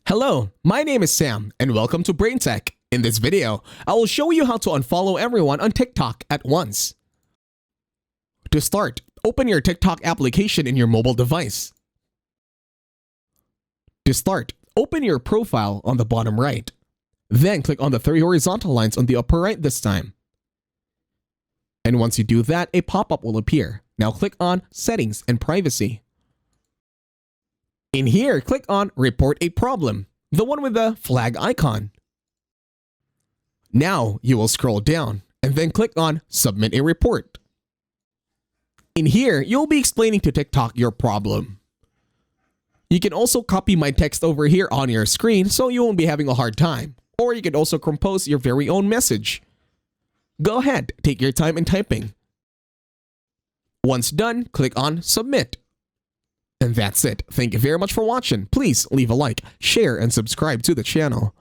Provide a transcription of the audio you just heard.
Hello, my name is Sam and welcome to Brain Tech. In this video, I will show you how to unfollow everyone on TikTok at once. To start, open your TikTok application in your mobile device. To start, open your profile on the bottom right. Then click on the three horizontal lines on the upper right this time. And once you do that, a pop-up will appear. Now click on Settings and Privacy. In here, click on Report a Problem, the one with the flag icon. Now you will scroll down and then click on Submit a Report. In here, you'll be explaining to TikTok your problem. You can also copy my text over here on your screen so you won't be having a hard time. Or you can also compose your very own message. Go ahead, take your time in typing. Once done, click on Submit. And that's it. Thank you very much for watching. Please leave a like, share, and subscribe to the channel.